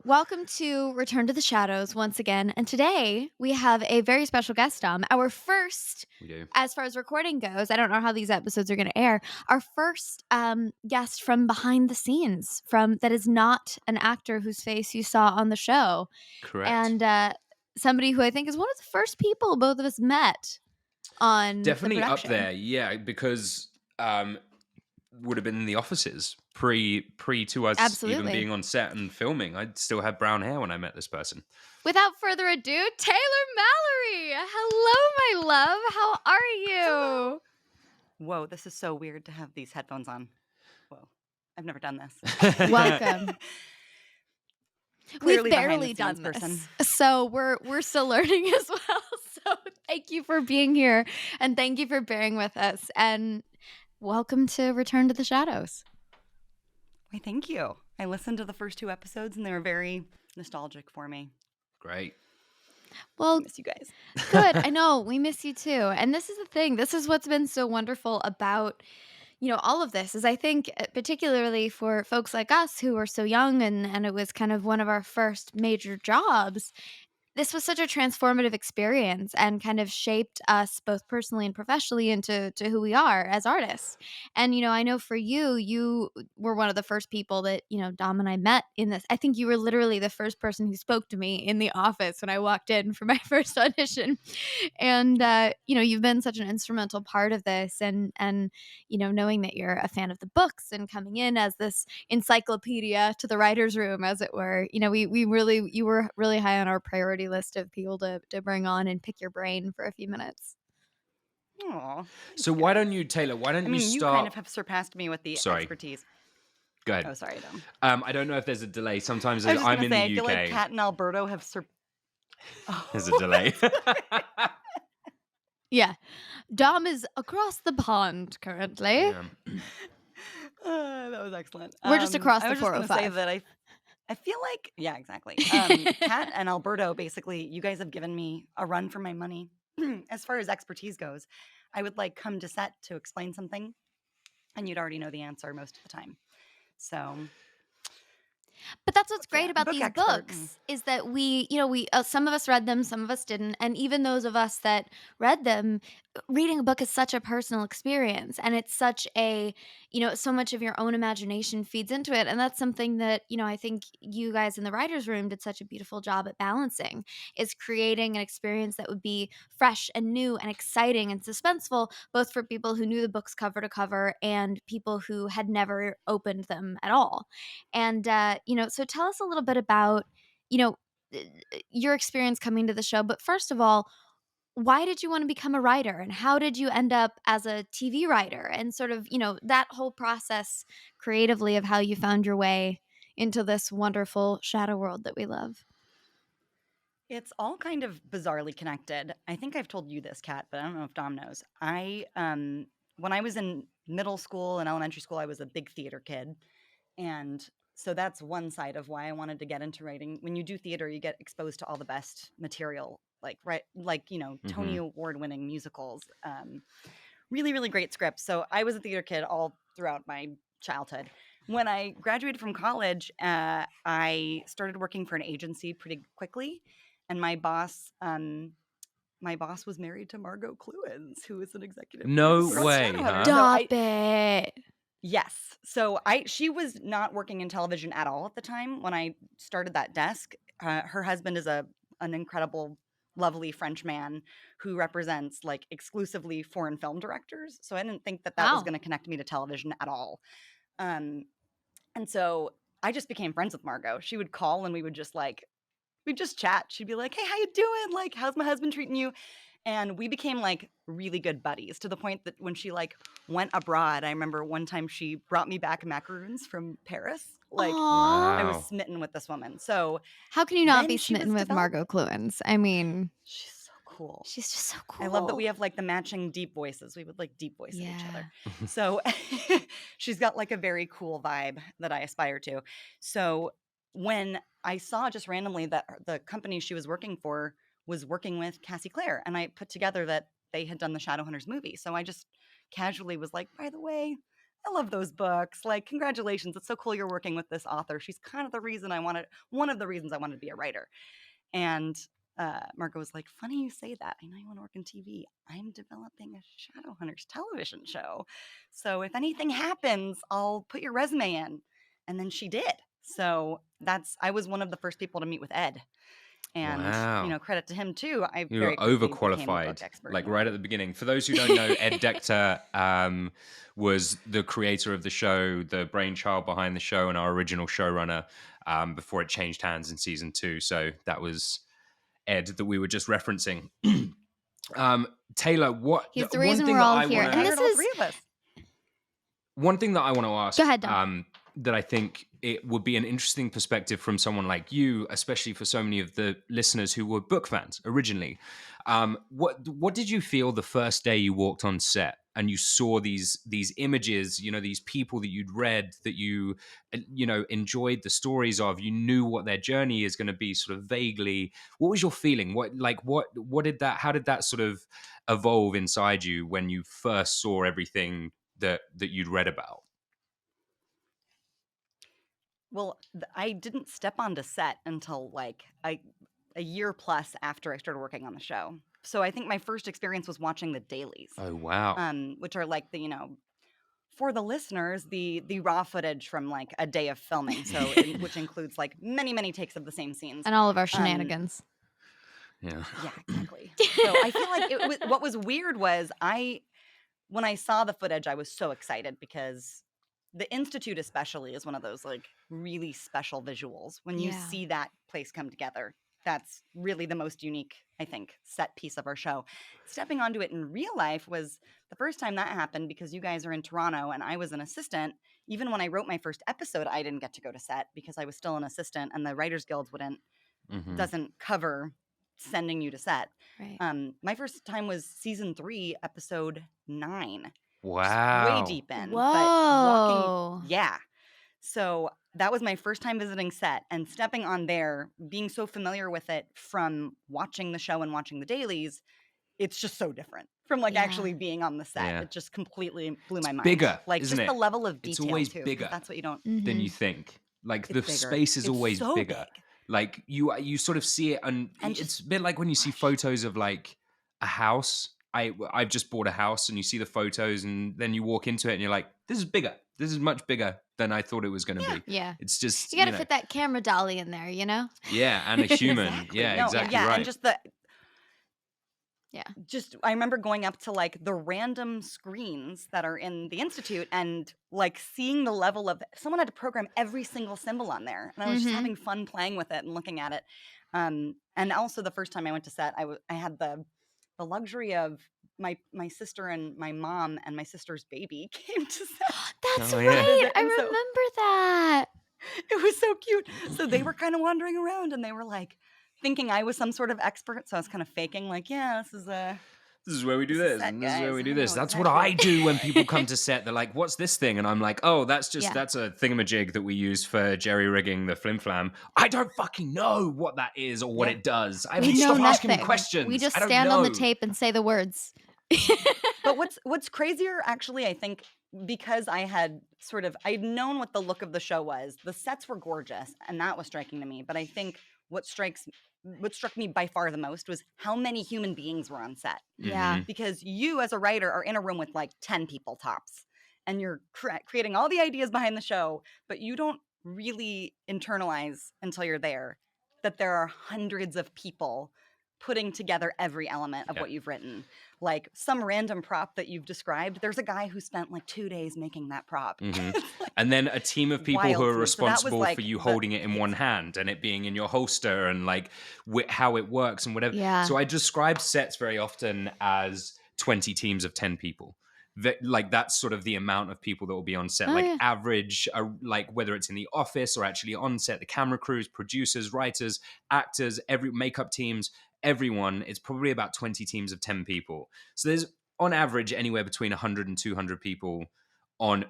Welcome to Return to the Shadows once again. And today we have a very special guest, Dom. Our first, We do. as far as recording goes, I don't know how these episodes are going to air. Our first guest from behind the scenes, from that is not an actor whose face you saw on the show, Correct. and somebody who I think is one of the first people both of us met on the Definitely up production. there, yeah, because would have been in the offices pre to us even Absolutely. being on set and filming. I still had brown hair when I met this person. Without further ado, Taylor Mallory. Hello, my love. How are Hello. you? Whoa, this is so weird to have these headphones on. Whoa, I've never done this. Welcome. We've Clearly behind the barely scenes done person. this, so we're still learning as well. So thank you for being here, and thank you for bearing with us, and welcome to Return to the Shadows. Why, thank you. I listened to the first 2 episodes and they were very nostalgic for me. Great. I Well, miss you guys. good. I know we miss you too, and this is the thing. This is what's been so wonderful about all of this is I think particularly for folks like us who are so young and it was kind of one of our first major jobs. This was such a transformative experience and kind of shaped us both personally and professionally into who we are as artists. And I know for you, you were one of the first people that Dom and I met in this. I think you were literally the first person who spoke to me in the office when I walked in for my first audition. And you've been such an instrumental part of this, and knowing that you're a fan of the books and coming in as this encyclopedia to the writers' room, as it were. You were really high on our priority list of people to bring on and pick your brain for a few minutes. Aw, So thanks, why guys. don't you, Taylor? Why I don't you mean, you kind start? of have surpassed me with the Sorry, expertise. go ahead. Oh, sorry, Dom. I don't know if there's a delay. Sometimes I was just I'm gonna in say, I the feel like UK. Kat and Alberto have There's a Oh, delay. Yeah, Dom is across the pond currently. Yeah. that was excellent. We're just across I the was just gonna say 405. that I feel like, yeah, exactly. Kat and Alberto, basically, you guys have given me a run for my money. As far as expertise goes, I would like come to set to explain something, and you'd already know the answer most of the time. So, But that's what's great yeah, about book these expert. books is that we some of us read them, some of us didn't, and even those of us that read them, reading a book is such a personal experience, and it's such a so much of your own imagination feeds into it, and that's something that I think you guys in the writers' room did such a beautiful job at balancing, is creating an experience that would be fresh and new and exciting and suspenseful, both for people who knew the books cover to cover and people who had never opened them at all. And, so tell us a little bit about, you know, your experience coming to the show. But first of all, why did you want to become a writer and how did you end up as a TV writer and sort of, that whole process creatively of how you found your way into this wonderful shadow world that we love? It's all kind of bizarrely connected. I think I've told you this, Kat, but I don't know if Dom knows. When I was in middle school and elementary school, I was a big theater kid. And so that's one side of why I wanted to get into writing. When you do theater, you get exposed to all the best material, Tony Hmm. Award winning musicals, really, really great scripts. So I was a theater kid all throughout my childhood. When I graduated from college, I started working for an agency pretty quickly, and my boss was married to Margot Cluens, who is an executive No producer on way, Shadowhunters. huh? So Stop it. yes. So she was not working in television at all at the time when I started that desk. Her husband is an incredible, lovely French man who represents like exclusively foreign film directors. So I didn't think that was Wow. going to connect me to television at all. Um, and so I just became friends with Margot. She would call and we'd just chat. She'd be like, "Hey, how you doing? Like, how's my husband treating you?" And we became like really good buddies to the point that when she like went abroad, I remember one time she brought me back macaroons from Paris. Like, I Aw. was Wow. smitten with this woman. So How can you not be then she smitten was with Margot developing. Cluens? I mean, She's so cool. she's just so I love that cool. we have like the matching deep voices. We would like deep voice at each other. Yeah. So she's got like a very cool vibe that I aspire to. So when I saw just randomly that the company she was working for was working with Cassie Clare, and I put together that they had done the Shadowhunters movie. So I just casually was like, by the way, I love those books. Like, congratulations. It's so cool you're working with this author. She's kind of the reason one of the reasons I wanted to be a writer. And Marco was like, funny you say that. I know you want to work in TV. I'm developing a Shadowhunters television show. So if anything happens, I'll put your resume in. And then she did. So I was one of the first people to meet with Ed. And, Wow. credit to him too. I You were very quickly became a book overqualified, expert like in right that. at the beginning. For those who don't know, Ed Decter was the creator of the show, the brainchild behind the show, and our original showrunner before it changed hands in season 2. So that was Ed that we were just referencing. Taylor, He's the one reason we're thing that all I here. want And I to heard this all is three of us. one thing that I want to Go ask, ahead, Dom. that I think it would be an interesting perspective from someone like you, especially for so many of the listeners who were book fans originally. What did you feel the first day you walked on set and you saw these images, these people that you'd read, that you enjoyed the stories of, you knew what their journey is going to be, sort of vaguely. What was your feeling? How did that sort of evolve inside you when you first saw everything that you'd read about? Well, I didn't step onto set until like a year plus after I started working on the show. So I think my first experience was watching the dailies, Oh wow. which are like for the listeners, the raw footage from like a day of filming. So which includes like many takes of the same scenes. and all of our Um, shenanigans. Yeah. yeah, exactly. So I feel like what was weird was when I saw the footage, I was so excited because the Institute especially is one of those like really special visuals. When you Yeah. see that place come together, that's really the most unique, I think, set piece of our show. Stepping onto it in real life was the first time that happened because you guys are in Toronto and I was an assistant. Even when I wrote my first episode, I didn't get to go to set because I was still an assistant and the Writers Guild Hmm. doesn't cover sending you to set. Right. My first time was season 3, episode 9. Just way Wow. deep in, but walking, Whoa. yeah. So that was my first time visiting set and stepping on there, being so familiar with it from watching the show and watching the dailies. It's just so different from like Yeah. actually being on the set. Yeah. It just completely blew my mind. Bigger, Like isn't just the it? level of It's detail always too, because bigger that's what you don't. than you Mhm. think. Like the It's bigger. space is It's always so bigger. big. Like you sort of see it, and And it's just a bit like when you see fresh. photos of like a house. I've just bought a house, and you see the photos, and then you walk into it, and you're like, "This is bigger. This is much bigger than I thought it was going to Yeah. be." Yeah. It's just You got to fit that camera dolly in there, you know? yeah, and a human. Exactly. Yeah, No, exactly yeah, and right. Yeah. just I remember going up to like the random screens that are in the Institute and like seeing the level of someone had to program every single symbol on there. And I was just Mhm. having fun playing with it and looking at it. And also the first time I went to set, I had the luxury of my sister and my mom and my sister's baby came to set That's Oh to yeah. right. visit. I And so remember that. it was so cute. So they were kind of wandering around and they were like thinking I was some sort of expert. So I was kind of faking like, yeah, This is where we do this is this, set, and this is where guys. we I do this. know That's what exactly. I do when people come to set. They're like, "What's this thing?" And I'm like, "Oh, that's Yeah. a thingamajig that we use for jerry rigging the flim flam." I don't fucking know what that is or what Yeah. it does. I We mean, know stop asking me nothing. questions. We just I don't stand on the know. tape and say the words. But what's crazier actually, I think, because I'd known what the look of the show was. The sets were gorgeous, and that was striking to me. But I think what struck me by far the most was how many human beings were on set. Yeah. Mhm. Because you as a writer are in a room with like 10 people tops, and you're creating all the ideas behind the show, but you don't really internalize until you're there that there are hundreds of people putting together every element of Yeah. what you've written. Like some random prop that you've described, there's a guy who spent like 2 days making that prop. Hmm. It's like And then a team of people who wild are to me. So that was responsible for like you the holding it in one hit. hand and it being in your holster and like how it works and whatever. Yeah. So I describe sets very often as 20 teams of 10 people. Like that's sort of the amount of people that will be on set. Oh, Like yeah. average, like whether it's in the office or actually on set, the camera crews, producers, writers, actors, every makeup teams, everyone. It's probably about 20 teams of 10 people. So there's on average anywhere between 100 and 200 people on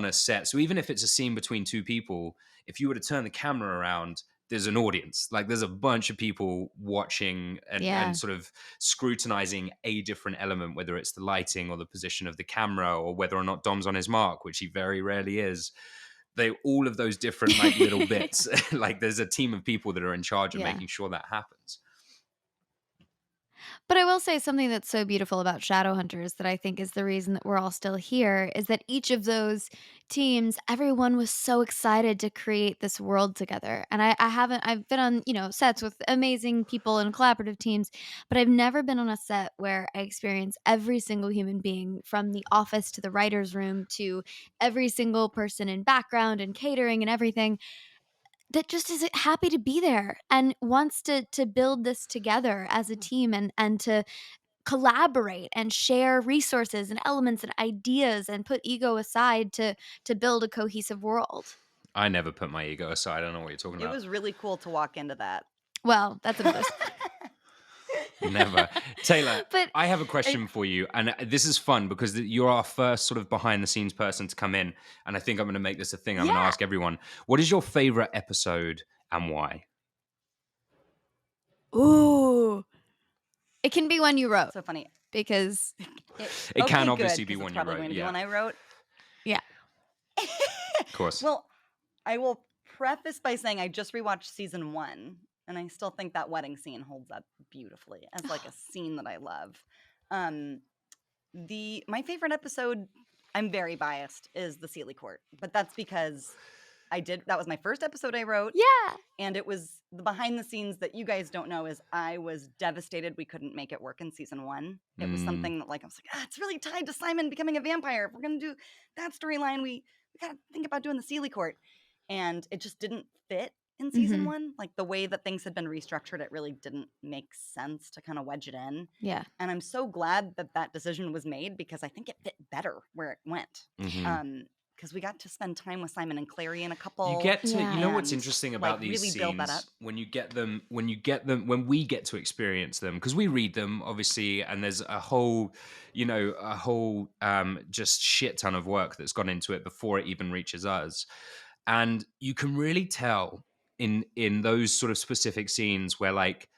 a set. So even if it's a scene between two people, if you were to turn the camera around, there's an audience. Like there's a bunch of people watching and Yeah. sort of scrutinizing a different element, whether it's the lighting or the position of the camera or whether or not Dom's on his mark, which he very rarely is. They all of those different like little bits. Like there's a team of people that are in charge of Yeah. making sure that happens. But I will say something that's so beautiful about Shadowhunters that I think is the reason that we're all still here is that each of those teams, everyone was so excited to create this world together. And I've been on, sets with amazing people and collaborative teams, but I've never been on a set where I experience every single human being from the office to the writer's room to every single person in background and catering and everything that just is happy to be there and wants to build this together as a team and to collaborate and share resources and elements and ideas and put ego aside to build a cohesive world. I never put my ego aside. I don't know what you're talking It about. was really cool to walk into that. Well, that's another story. Never. Taylor, But I have a I question for you. And this is fun because you're our first sort of behind the scenes person to come in. And I think I'm going to make this a thing. I'm going to yeah. ask everyone, what is your favorite episode and why? ooh, it can be one you wrote So funny. because It can Okay, good, obviously be because it's one you probably wrote. going to be Yeah, one I wrote. yeah. of course. Well, I will preface by saying I just rewatched season 1, and I still think that wedding scene holds up beautifully as like a scene that I love. Um, my favorite episode, I'm very biased, is the Seelie Court, but that's because that was my first episode I wrote, Yeah. and it was the behind the scenes that you guys don't know is I was devastated we couldn't make it work in season 1. It was something that like I was like, it's really tied to Simon becoming a vampire. If we're gonna do that storyline, we gotta think about doing the Seelie Court. And it just didn't fit in season Mhm. 1. Like the way that things had been restructured, it really didn't make sense to kind of wedge it in. Yeah. And I'm so glad that that decision was made because I think it fit better where it went. Mhm. Because we got to spend time with Simon and Clary in a You couple, get to, you Yeah. know what's and interesting like about these really build that up. scenes when you get them, when we get to experience them, because we read them obviously, and there's a whole, just shit ton of work that's gone into it before it even reaches us, and you can really tell in those sort of specific scenes where like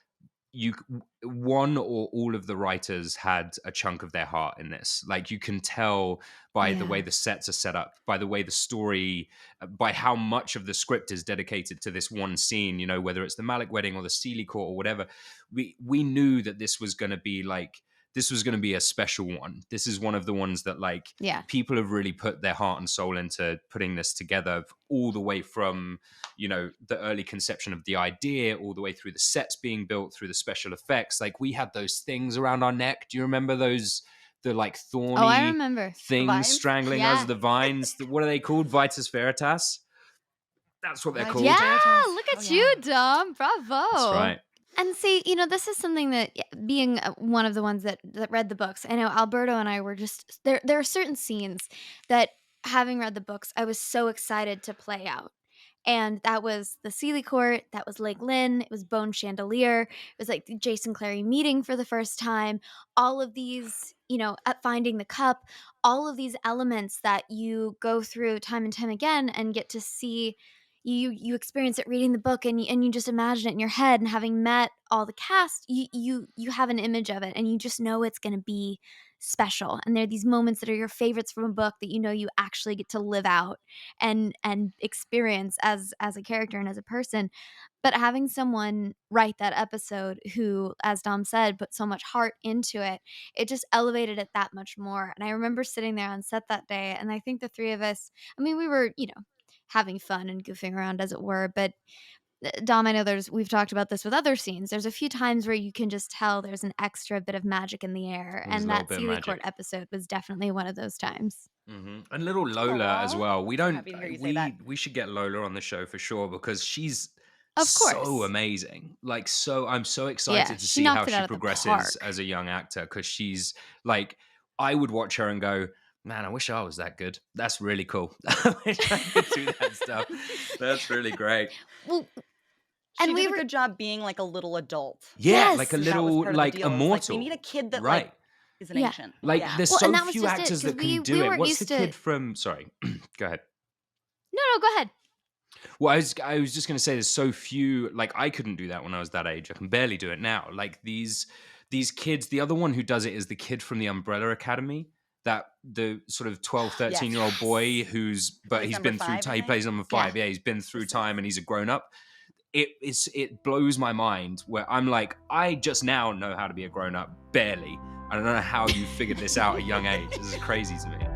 one or all of the writers had a chunk of their heart in this. Like you can tell by the way Yeah. the sets are set up, by the way the story, by how much of the script is dedicated to this one scene, whether it's the Malik wedding or the Seelie court or whatever. We knew that this was going to be a special one. This is one of the ones that like Yeah. people have really put their heart and soul into putting this together, all the way from the early conception of the idea all the way through the sets being built, through the special effects. Like we had those things around our neck. Do you remember those, the like Oh, I thorny remember. The things vines? strangling us, Yeah. the vines? What are they called? Vitus veritas? That's what they're Vitus called. Yeah, Veritas. look Oh at yeah. you, Dom. That's Bravo. right. And see, this is something that being one of the ones that read the books, I know Alberto and I were just there. There are certain scenes that, having read the books, I was so excited to play out. And that was the Sealy Court, that was Lake Lynn, it was Bone Chandelier, it was like the Jason Clary meeting for the first time. All of these, at Finding the Cup, all of these elements that you go through time and time again and get to see. You experience it reading the book, and you just imagine it in your head, and having met all the cast, you have an image of it, and you just know it's going to be special. And there are these moments that are your favorites from a book that you actually get to live out and experience as a character and as a person. But having someone write that episode who, as Dom said, put so much heart into it, it just elevated it that much more. And I remember sitting there on set that day, and I think the three of us, I mean, we were, having fun and goofing around, as it were. But Dom, I know we've talked about this with other scenes. There's a few times where you can just tell there's an extra bit of magic in the air. There's a And little that bit of Sealy Court magic. episode was definitely one of those times. And little Lola as Aw. well. We So don't. happy to hear you say that. We should get Lola on the show for sure because she's Of so course. amazing. Like I'm so Yeah, excited to she see how knocked it she out of the progresses park. as a young actor because she's like, I would watch her and go, man, I wish I was that good. That's really cool. I wish I could do that stuff. That's really great. Well, She and we did a were good job being like a little adult. Yeah, like a yes. That was little part of the like deal. It was like we need a immortal. kid that Right. like is an Yeah. ancient. Like Yeah. there's Well, and so that was few just it, actors 'cause that we can do we it. weren't What's the used to kid from? Sorry, go ahead. No, go ahead. Well, I was just gonna say there's so few, like, I couldn't do that when I was that age. I can barely do it now. Like, these kids, the other one who does it is the kid from the Umbrella Academy, that the sort of 12, 13 Yes. year old boy Yes. who's He but plays he's number been through 5, I time. He think. plays number Yeah. 5. Yeah, he's been through He's so time and good. he's a grown up. It blows my mind where I'm like, I just now know how to be a grown up, barely. I don't know how you figured this out at a young age. This is crazy to me.